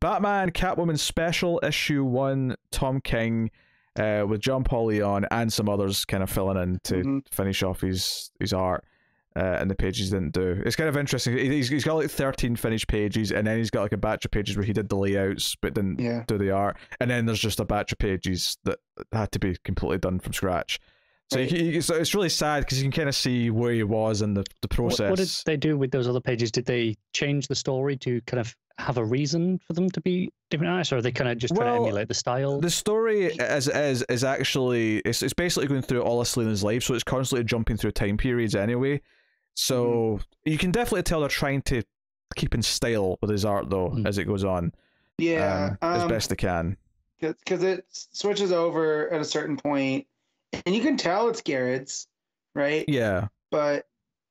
Batman Catwoman Special Issue 1, Tom King, with John Pauly on and some others kind of filling in to finish off his art and the pages he didn't do. It's kind of interesting. He's got like 13 finished pages, and then he's got like a batch of pages where he did the layouts but didn't do the art, and then there's just a batch of pages that had to be completely done from scratch. So, so it's really sad because you can kind of see where he was in the process. What did they do with those other pages? Did they change the story to kind of have a reason for them to be different artists, or are they kind of just trying to emulate the style? The story is actually it's basically going through all of Selina's life, so it's constantly jumping through time periods anyway. So you can definitely tell they're trying to keep in style with his art though as it goes on. Yeah, as best they can. Because it switches over at a certain point. And you can tell it's Garrett's, right? Yeah. But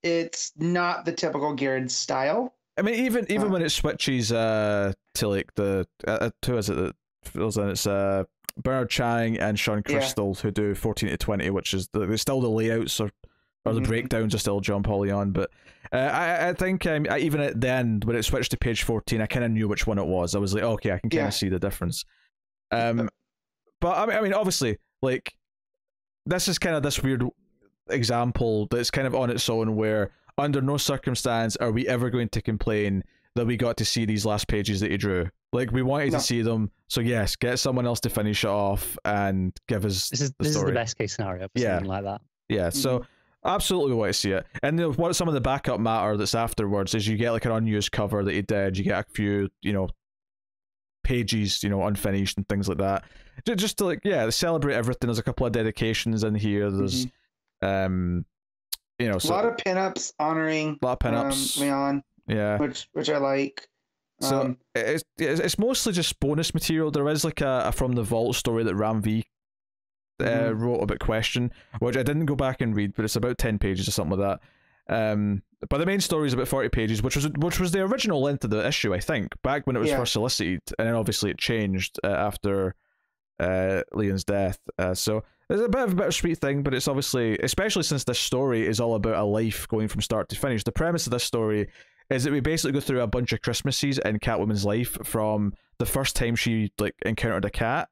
it's not the typical Garrett style. I mean, even when it switches to like the who is it that fills in? It's Bernard Chang and Sean Crystal who do 14 to 20, which is still the layouts or the breakdowns are still John Pauly on. But I think even at then when it switched to page 14, I kind of knew which one it was. I was like, okay, I can kind of see the difference. But I mean, obviously, like. This is kind of this weird example that's kind of on its own where under no circumstance are we ever going to complain that we got to see these last pages that he drew. Like, we wanted to see them, so yes, get someone else to finish it off and give us the story. This is the best case scenario for something like that. Yeah, so absolutely we want to see it. And what some of the backup matter that's afterwards is you get like an unused cover that he did, you get a few, pages, unfinished and things like that. Just to celebrate everything. There's a couple of dedications in here. There's a lot of pinups honoring Leon. Yeah. Which I like. So it's mostly just bonus material. There is like a From the Vault story that Ram V wrote about Question, which I didn't go back and read, but it's about 10 pages or something like that. But the main story is about 40 pages, which was the original length of the issue, I think, back when it was first solicited, and then obviously it changed after Leon's death. So it's a bit of a bittersweet thing, but it's obviously, especially since this story is all about a life going from start to finish. The premise of this story is that we basically go through a bunch of Christmases in Catwoman's life from the first time she encountered a cat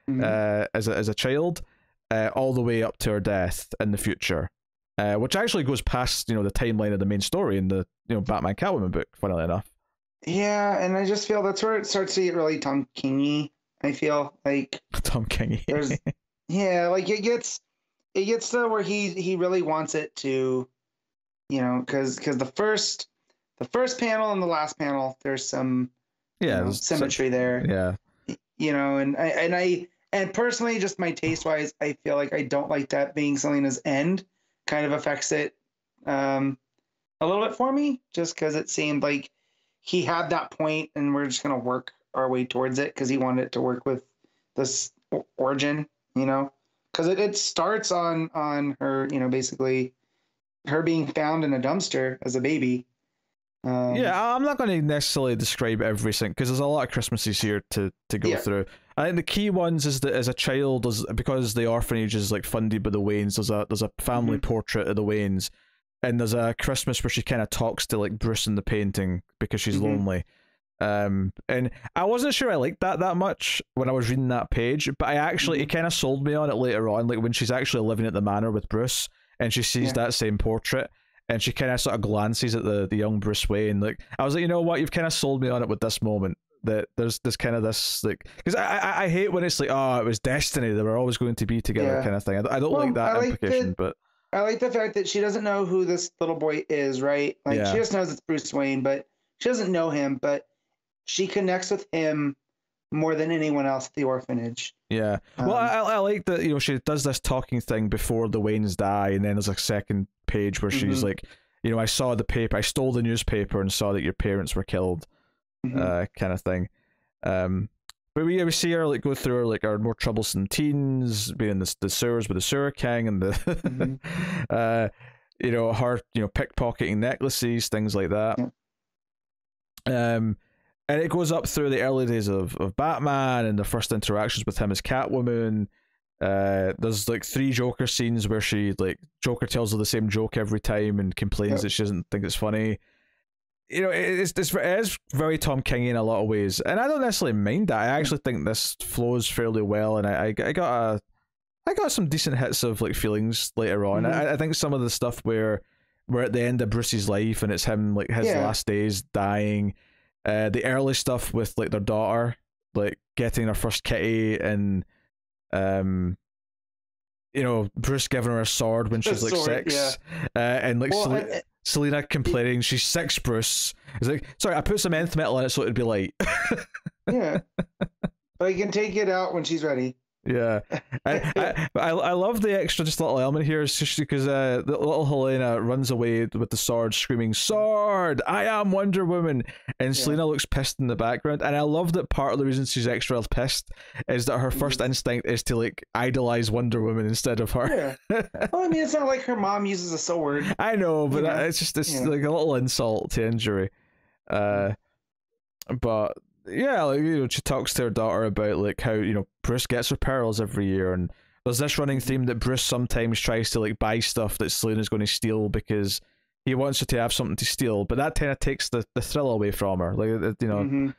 as a child, all the way up to her death in the future. Which actually goes past, the timeline of the main story in the, Batman Catwoman book, funnily enough. Yeah, and I just feel that's where it starts to get really Tom King-y. I feel like Tom King-y. Like it gets to where he really wants it to, because the first panel and the last panel, there's some symmetry there. Yeah. And personally, just my taste wise, I feel like I don't like that being Selina's end. Kind of affects it a little bit for me, just because it seemed like he had that point and we're just going to work our way towards it because he wanted it to work with this origin, because it starts on her, basically her being found in a dumpster as a baby. I'm not going to necessarily describe everything because there's a lot of Christmases here to go through. I think the key ones is that as a child, because the orphanage is funded by the Waynes, there's a family portrait of the Waynes, and there's a Christmas where she kind of talks to Bruce in the painting because she's lonely. And I wasn't sure I liked that much when I was reading that page, but I actually it kind of sold me on it later on, when she's actually living at the manor with Bruce and she sees that same portrait. And she kind of sort of glances at the young Bruce Wayne. I was like, you know what? You've kind of sold me on it with this moment. That there's kind of this because I hate when it's it was destiny. They were always going to be together, kind of thing. I don't like that implication, but I like the fact that she doesn't know who this little boy is, right? She just knows it's Bruce Wayne, but she doesn't know him. But she connects with him more than anyone else at the orphanage. Yeah. Well, I like that, she does this talking thing before the Waynes die, and then there's a second page where she's like, I saw the paper, I stole the newspaper and saw that your parents were killed, kind of thing. But we see her go through our more troublesome teens, being in the sewers with the Sewer King and the her pickpocketing necklaces, things like that. And it goes up through the early days of Batman and the first interactions with him as Catwoman. There's 3 Joker scenes where she Joker tells her the same joke every time and complains that she doesn't think it's funny. you know, it is very Tom King in a lot of ways, and I don't necessarily mind that. I actually think this flows fairly well, and I got some decent hits of like feelings later on. I think some of the stuff where we're at the end of Bruce's life and it's him like his last days dying, the early stuff with like their daughter like getting her first kitty, and you know, Bruce giving her a sword when she's like 6, and like Selena complaining she's 6, Bruce. He's like, sorry, I put some nth metal in it so it'd be light. Yeah, but you can take it out when she's ready. Yeah, I love the extra just little element here, especially because the little Helena runs away with the sword, screaming, "Sword! I am Wonder Woman!" And Selena looks pissed in the background, and I love that part of the reason she's extra pissed is that her first instinct is to like idolize Wonder Woman instead of her. Yeah. Well, I mean, it's not like her mom uses a sword. I know, but it's just like a little insult to injury. But yeah, like, you know, she talks to her daughter about like how, you know, Bruce gets her pearls every year, and there's this running theme that Bruce sometimes tries to like buy stuff that Selena's going to steal because he wants her to have something to steal, but that kind of takes the thrill away from her. Like, you know,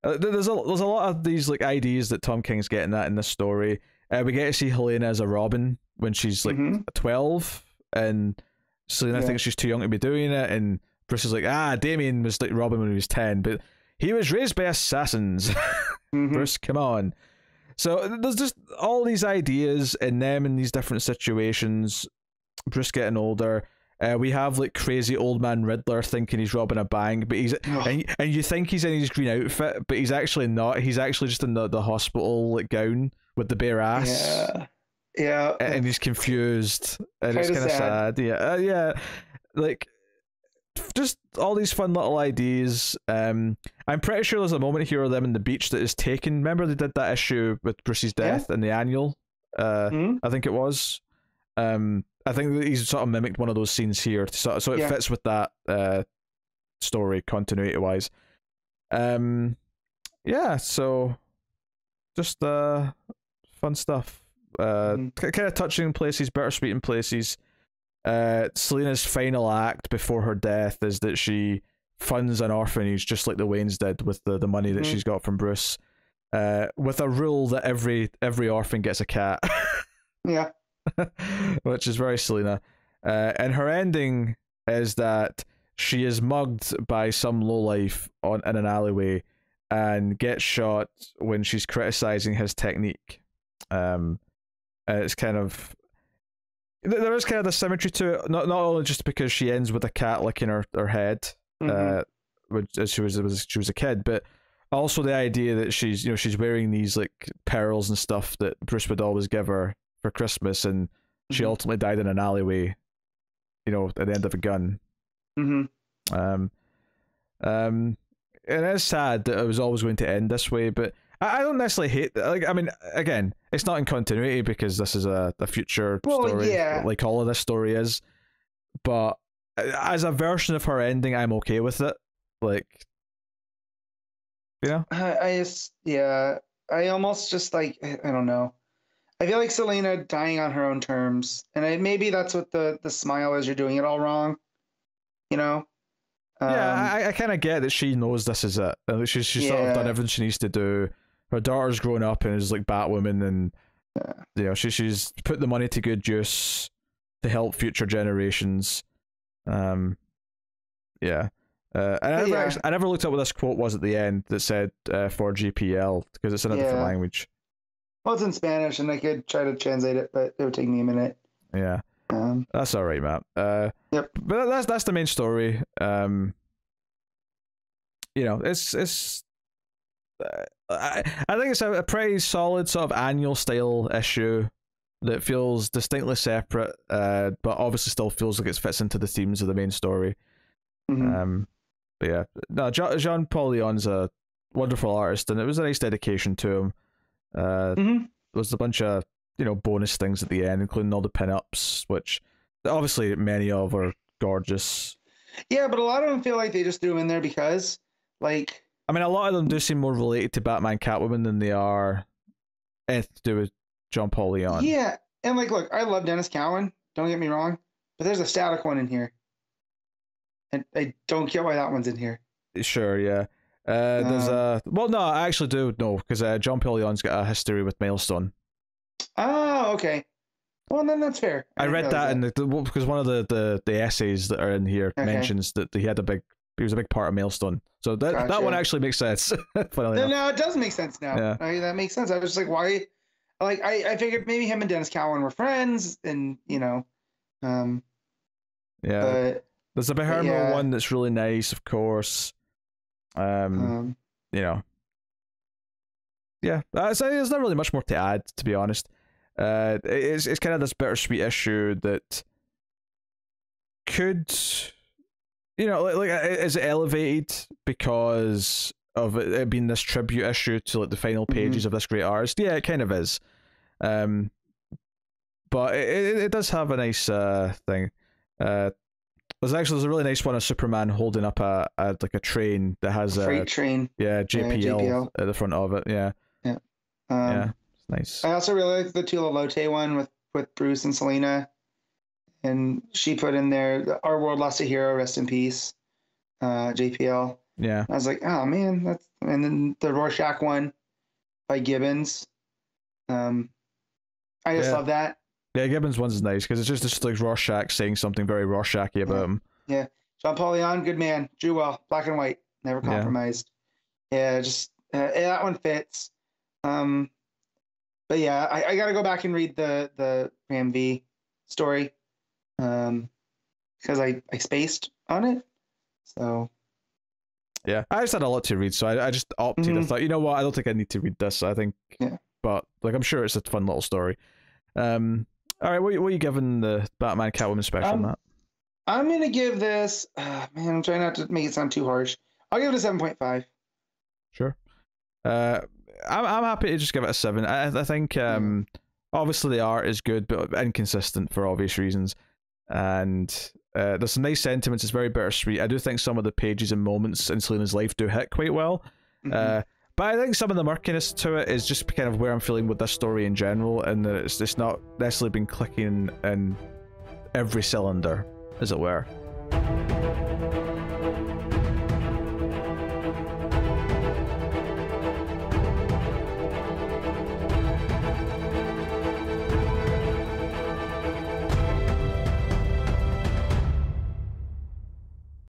there's a lot of these like ideas that Tom King's getting at in this story. We get to see Helena as a Robin when she's like 12, and Selena thinks she's too young to be doing it, and Bruce is like, Damien was like Robin when he was 10, but he was raised by assassins. Bruce, come on. So there's just all these ideas in them in these different situations. Bruce getting older. We have like crazy old man Riddler thinking he's robbing a bank, but he's and you think he's in his green outfit, but he's actually not. He's actually just in the hospital like gown with the bare ass. Yeah. And he's confused, and it's kind of sad. Yeah. Like, just all these fun little ideas. I'm pretty sure there's a moment here of them in the beach that is taken. Remember they did that issue with Bruce's death in the annual? I think it was. I think that he's sort of mimicked one of those scenes here, so it fits with that story continuity wise. Yeah, so just fun stuff. Kind of touching in places, bittersweet in places. Selena's final act before her death is that she funds an orphanage just like the Waynes did with the money that she's got from Bruce, with a rule that every orphan gets a cat. Yeah. Which is very Selena. And her ending is that she is mugged by some lowlife in an alleyway and gets shot when she's criticizing his technique. It's kind of, there is kind of the symmetry to it, not only just because she ends with a cat licking her head, when she was a kid, but also the idea that she's wearing these like pearls and stuff that Bruce would always give her for Christmas, and she ultimately died in an alleyway, you know, at the end of a gun. And it's sad that it was always going to end this way, but I don't necessarily hate that. Like, I mean, again, it's not in continuity because this is a future story, like all of this story is. But as a version of her ending, I'm okay with it. Like, you know, I almost just like, I don't know. I feel like Selena dying on her own terms, and maybe that's what the smile is. You're doing it all wrong, you know. I kind of get that she knows this is it. She's sort of done everything she needs to do. Her daughter's grown up and is like Batwoman, and you know she's put the money to good use to help future generations. I never looked up what this quote was at the end that said for GPL because it's in a different language. Well, it's in Spanish, and I could try to translate it, but it would take me a minute. Yeah, that's all right, Matt. But that's the main story. You know, it's. I think it's a pretty solid sort of annual style issue that feels distinctly separate, but obviously still feels like it fits into the themes of the main story. But yeah, no, Jean Paul Leon's a wonderful artist, and it was a nice dedication to him. There was a bunch of bonus things at the end, including all the pinups, which obviously many of are gorgeous. Yeah, but a lot of them feel like they just threw them in there because, like, I mean, a lot of them do seem more related to Batman, Catwoman than they are anything to do with Jean Paul Leon. Yeah, and like, look, I love Dennis Cowan. Don't get me wrong, but there's a static one in here, and I don't get why that one's in here. Sure, yeah. There's a well, no, I actually do know because John Paul Leon's got a history with Milestone. Oh, okay. Well, then that's fair. I read that in because one of the essays that are in here mentions that he was a big part of Milestone. So that one actually makes sense. No, it does make sense now. Yeah. That makes sense. I was just like, why? Like, I figured maybe him and Dennis Cowan were friends, and yeah. But, there's a Behermo one that's really nice, of course. Yeah. There's not really much more to add, to be honest. It's kind of this bittersweet issue that could, is it elevated because of it being this tribute issue to like the final pages of this great artist? Yeah, it kind of is. But it does have a nice thing. There's a really nice one of Superman holding up a train that has a freight train. Yeah, JPL at the front of it. Yeah. Yeah. It's nice. I also really like the Tula Lotte one with Bruce and Selena, and she put in there, "Our world lost a hero, rest in peace." JPL. Yeah. I was like, oh man, and then the Rorschach one by Gibbons. I just love that. Yeah, Gibbons one's is nice because it's just like Rorschach saying something very Rorschach-y about him. Yeah. Jean Paul Leon, good man. Drew well, black and white, never compromised. Yeah, just that one fits. But yeah, I got to go back and read the Ram V story because I spaced on it. So yeah, I just had a lot to read, so I just opted. I thought, you know what, I don't think I need to read this. I think, but like I'm sure it's a fun little story. All right, what are you giving the Batman Catwoman special, Matt? I'm gonna give this. Man, I'm trying not to make it sound too harsh. I'll give it a 7.5. Sure. I'm happy to just give it a 7. I think obviously the art is good, but inconsistent for obvious reasons, and there's some nice sentiments. It's very bittersweet. I do think some of the pages and moments in Selena's life do hit quite well. But I think some of the murkiness to it is just kind of where I'm feeling with this story in general, and that it's not necessarily been clicking in every cylinder, as it were.